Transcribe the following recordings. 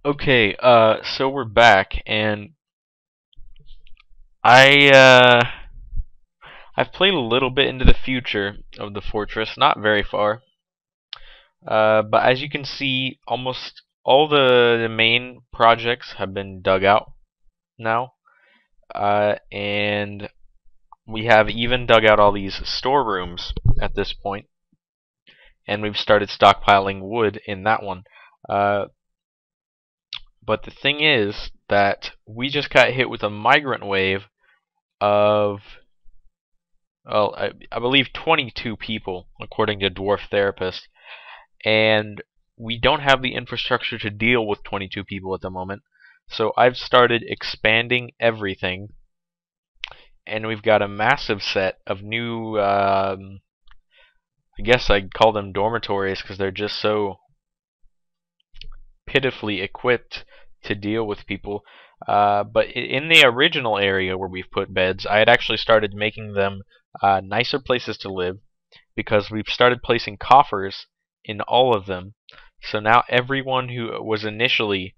Okay, so we're back, and I I've played a little bit into the future of the fortress, not very far. But as you can see, almost all the main projects have been dug out now, and we have even dug out all these storerooms at this point, and we've started stockpiling wood in that one. Uh, but the thing is that we just got hit with a migrant wave of well, I believe 22 people, according to Dwarf Therapist, and we don't have the infrastructure to deal with 22 people at the moment. So I've started expanding everything, and we've got a massive set of new, I guess I'd call them dormitories because they're just so pitifully equipped to deal with people. But in the original area where we've put beds, I had actually started making them nicer places to live because we've started placing coffers in all of them. So now everyone who was initially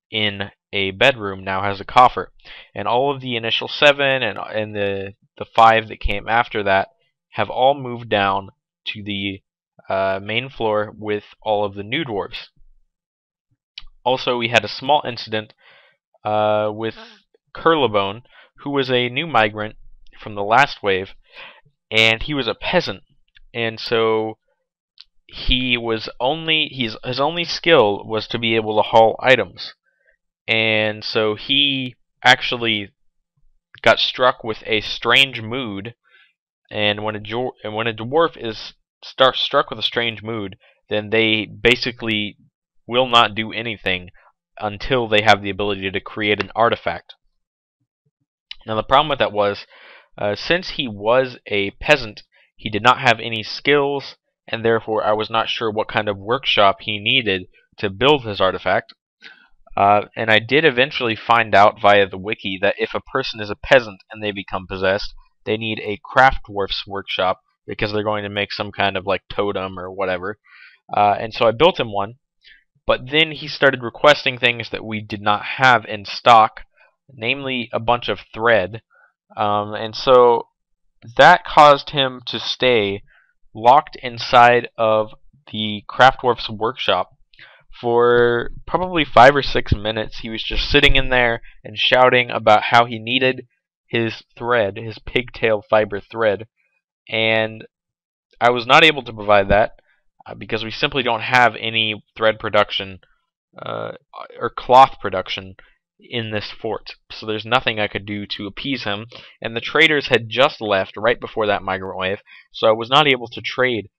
in a bedroom now has a coffer, and all of the initial seven and the five that came after that have all moved down to the main floor with all of the new dwarves. Also, we had a small incident with Curlibone, who was a new migrant from the last wave, and he was a peasant, and so his only skill was to be able to haul items, and so he actually got struck with a strange mood. And when a dwarf is struck with a strange mood, then they basically will not do anything until they have the ability to create an artifact. Now the problem with that was, since he was a peasant, he did not have any skills, and therefore I was not sure what kind of workshop he needed to build his artifact. And I did eventually find out via the wiki that if a person is a peasant and they become possessed, they need a craft dwarf's workshop because they're going to make some kind of like totem or whatever. And so I built him one, but then he started requesting things that we did not have in stock, namely a bunch of thread. And so that caused him to stay locked inside of the craft dwarf's workshop for probably 5 or 6 minutes. He was just sitting in there and shouting about how he needed his thread, his pigtail fiber thread, and I was not able to provide that because we simply don't have any thread production uh, or cloth production in this fort. So there's nothing I could do to appease him, and the traders had just left right before that migrant wave, so I was not able to trade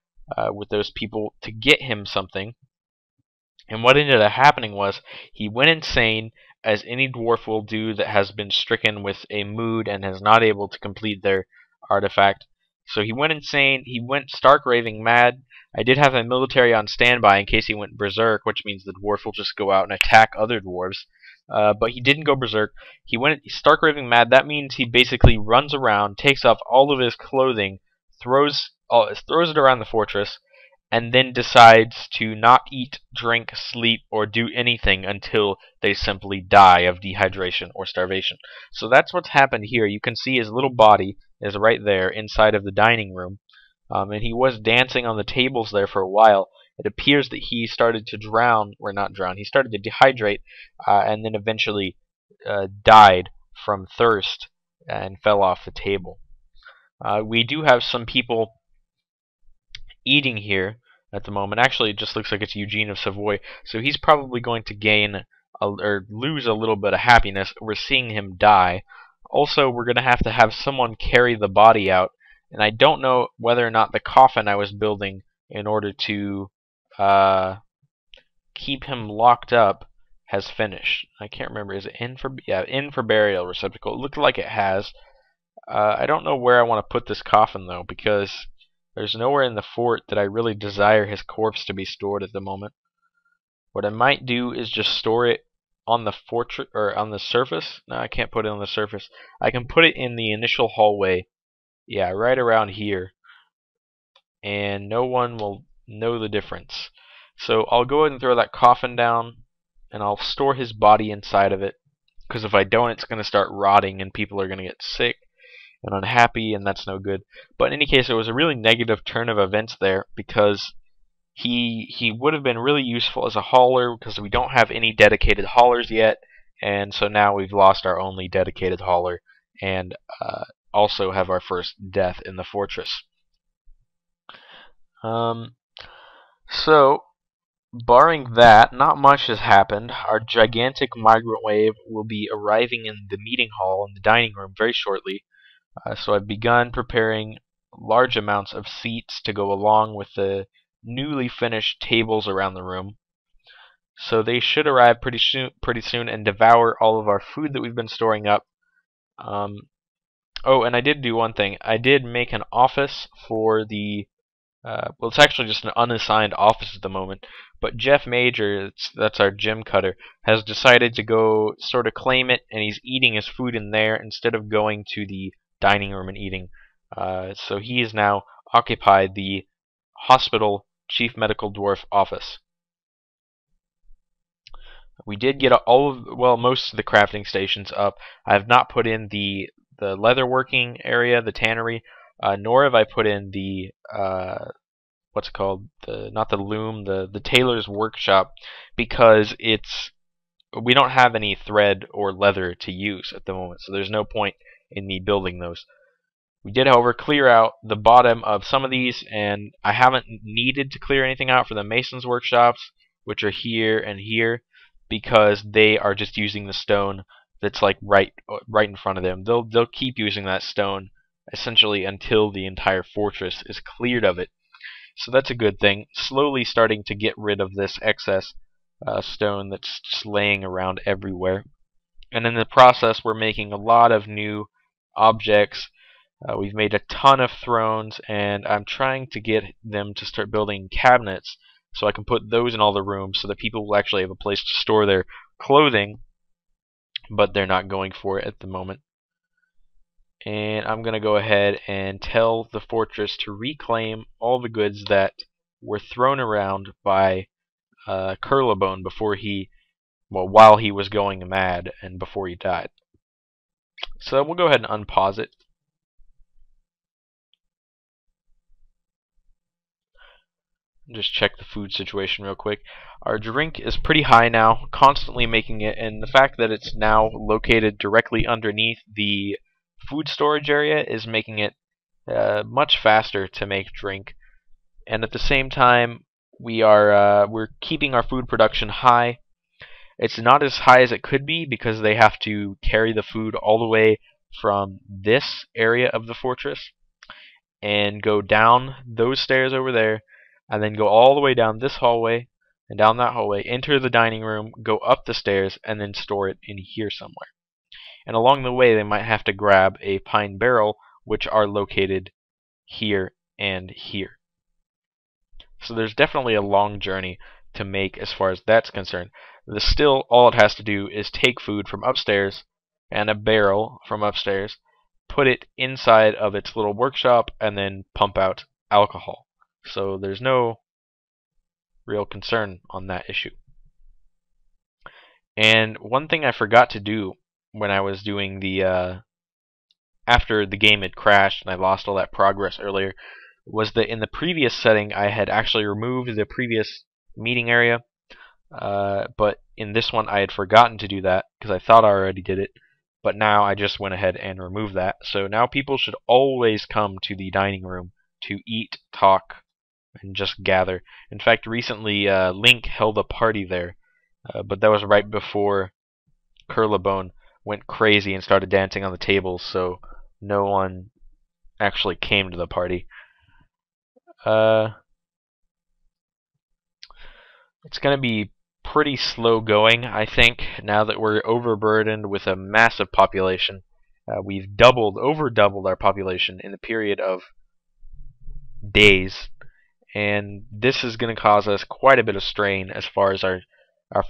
with those people to get him something. And what ended up happening was he went insane, as any dwarf will do that has been stricken with a mood and is not able to complete their artifact. So he went insane, he went stark raving mad. I did have a military on standby in case he went berserk, which means the dwarf will just go out and attack other dwarves. But he didn't go berserk. He went stark raving mad. That means he basically runs around, takes off all of his clothing, throws it around the fortress, and then decides to not eat, drink, sleep, or do anything until they simply die of dehydration or starvation. So that's what's happened here. You can see his little body is right there inside of the dining room, and he was dancing on the tables there for a while. It appears that he started to drown, or not drown, he started to dehydrate, and then eventually died from thirst and fell off the table. We do have some people eating here at the moment. Actually, it just looks like it's Eugene of Savoy, so he's probably going to gain or lose a little bit of happiness over seeing him die. Also, we're going to have someone carry the body out, and I don't know whether or not the coffin I was building in order to keep him locked up has finished. I can't remember. Is it in for burial receptacle? It looked like it has. I don't know where I want to put this coffin though, because there's nowhere in the fort that I really desire his corpse to be stored at the moment. What I might do is just store it on the fortress or on the surface. No, I can't put it on the surface. I can put it in the initial hallway. Yeah, right around here. And no one will know the difference. So I'll go ahead and throw that coffin down. and I'll store his body inside of it, because if I don't, it's going to start rotting and people are going to get sick and unhappy, and that's no good. But in any case, it was a really negative turn of events there, because he would have been really useful as a hauler, because we don't have any dedicated haulers yet, and so now we've lost our only dedicated hauler, and also have our first death in the fortress. So, barring that, not much has happened. Our gigantic migrant wave will be arriving in the meeting hall in the dining room very shortly. So I've begun preparing large amounts of seats to go along with the newly finished tables around the room. So they should arrive pretty soon and devour all of our food that we've been storing up. Oh, and I did do one thing. I did make an office for the well, it's actually just an unassigned office at the moment, but Jeff Major, that's our gym cutter, has decided to go sort of claim it, and he's eating his food in there instead of going to the dining room and eating. So he has now occupied the hospital chief medical dwarf office. We did get most of the crafting stations up. I have not put in the leatherworking area, the tannery, nor have I put in the what's it called, not the loom, the tailor's workshop, because we don't have any thread or leather to use at the moment, so there's no point in me building those. We did, however, clear out the bottom of some of these, and I haven't needed to clear anything out for the mason's workshops, which are here and here, because they are just using the stone that's like right in front of them. They'll keep using that stone essentially until the entire fortress is cleared of it. So that's a good thing. Slowly starting to get rid of this excess stone that's just laying around everywhere. And in the process, we're making a lot of new objects. We've made a ton of thrones, and I'm trying to get them to start building cabinets so I can put those in all the rooms so that people will actually have a place to store their clothing, but they're not going for it at the moment. And I'm going to go ahead and tell the fortress to reclaim all the goods that were thrown around by Curlabone while he was going mad and before he died. So we'll go ahead and unpause it. Just check the food situation real quick. Our drink is pretty high now, constantly making it, and the fact that it's now located directly underneath the food storage area is making it much faster to make drink. And at the same time, we're keeping our food production high. It's not as high as it could be because they have to carry the food all the way from this area of the fortress and go down those stairs over there, and then go all the way down this hallway and down that hallway, enter the dining room, go up the stairs, and then store it in here somewhere. And along the way, they might have to grab a pine barrel, which are located here and here. So there's definitely a long journey to make as far as that's concerned. Still, all it has to do is take food from upstairs and a barrel from upstairs, put it inside of its little workshop, and then pump out alcohol. So there's no real concern on that issue. And one thing I forgot to do when I was doing the after the game had crashed and I lost all that progress earlier, was that in the previous setting I had actually removed the previous meeting area, but in this one I had forgotten to do that because I thought I already did it, but now I just went ahead and removed that. So now people should always come to the dining room to eat, talk, and just gather. In fact, recently Link held a party there, but that was right before Curlabone went crazy and started dancing on the tables, so no one actually came to the party. It's going to be pretty slow going, I think, now that we're overburdened with a massive population. We've over doubled our population in the period of days, and this is going to cause us quite a bit of strain as far as our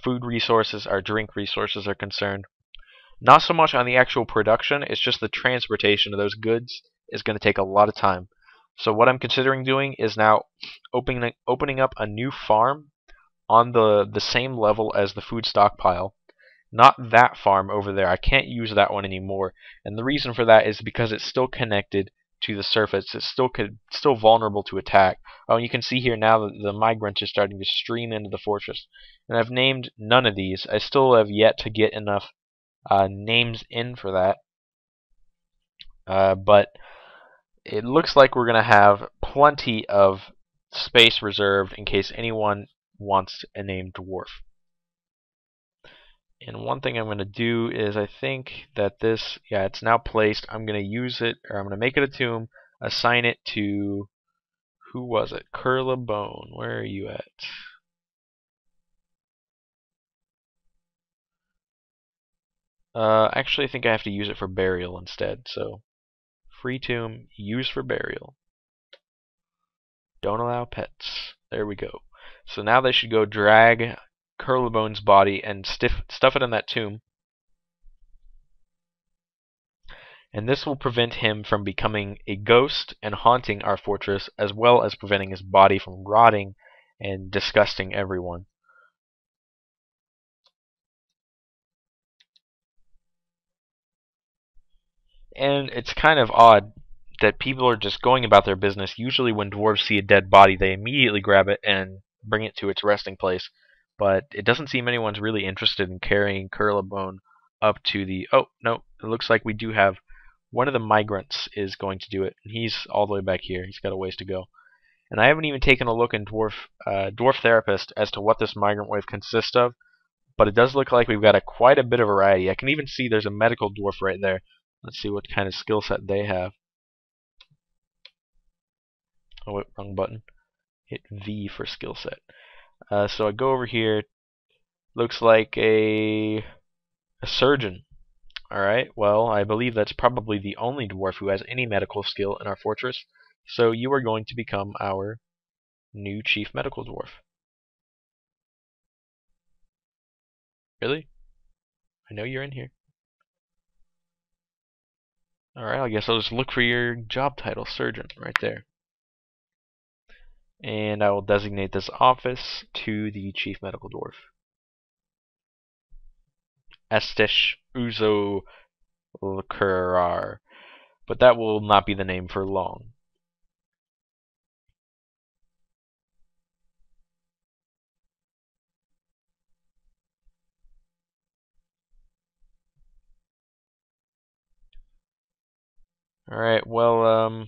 food resources, our drink resources are concerned. Not so much on the actual production, it's just the transportation of those goods is going to take a lot of time. So what I'm considering doing is now opening up a new farm on the same level as the food stockpile. Not that farm over there. I can't use that one anymore. And the reason for that is because it's still connected to the surface. It's still vulnerable to attack. Oh, and you can see here now that the migrant is starting to stream into the fortress. And I've named none of these. I still have yet to get enough names in for that. But it looks like we're going to have plenty of space reserved in case anyone wants a name Dwarf. And one thing I'm going to do is I think that this, yeah, it's now placed. I'm going to use it, or I'm going to make it a tomb, assign it to, who was it? Curlabone. Where are you at? Actually, I think I have to use it for burial instead. So, free tomb, use for burial. Don't allow pets. There we go. So now they should go drag Curlabone's body and stuff it in that tomb. And this will prevent him from becoming a ghost and haunting our fortress, as well as preventing his body from rotting and disgusting everyone. And it's kind of odd that people are just going about their business. Usually when dwarves see a dead body, they immediately grab it and bring it to its resting place. But it doesn't seem anyone's really interested in carrying Curlabone up to the... Oh, no, it looks like we do have... One of the migrants is going to do it. He's all the way back here. He's got a ways to go. And I haven't even taken a look in Dwarf Therapist as to what this migrant wave consists of, but it does look like we've got quite a bit of variety. I can even see there's a medical dwarf right there. Let's see what kind of skill set they have. Oh, wait, wrong button. Hit V for skill set. So I go over here. Looks like a surgeon. Alright, well, I believe that's probably the only dwarf who has any medical skill in our fortress. So you are going to become our new chief medical dwarf. Really? I know you're in here. Alright, I guess I'll just look for your job title, surgeon, right there. And I will designate this office to the chief medical dwarf. Estish Uzo Lkurar. But that will not be the name for long. Alright, well,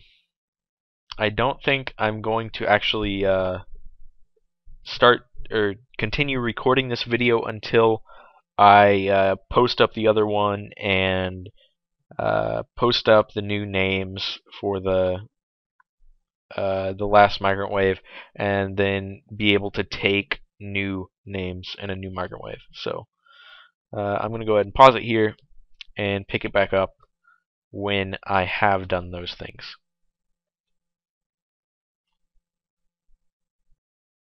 I don't think I'm going to actually start or continue recording this video until I post up the other one and post up the new names for the last migrant wave, and then be able to take new names in a new migrant wave. So I'm going to go ahead and pause it here and pick it back up when I have done those things.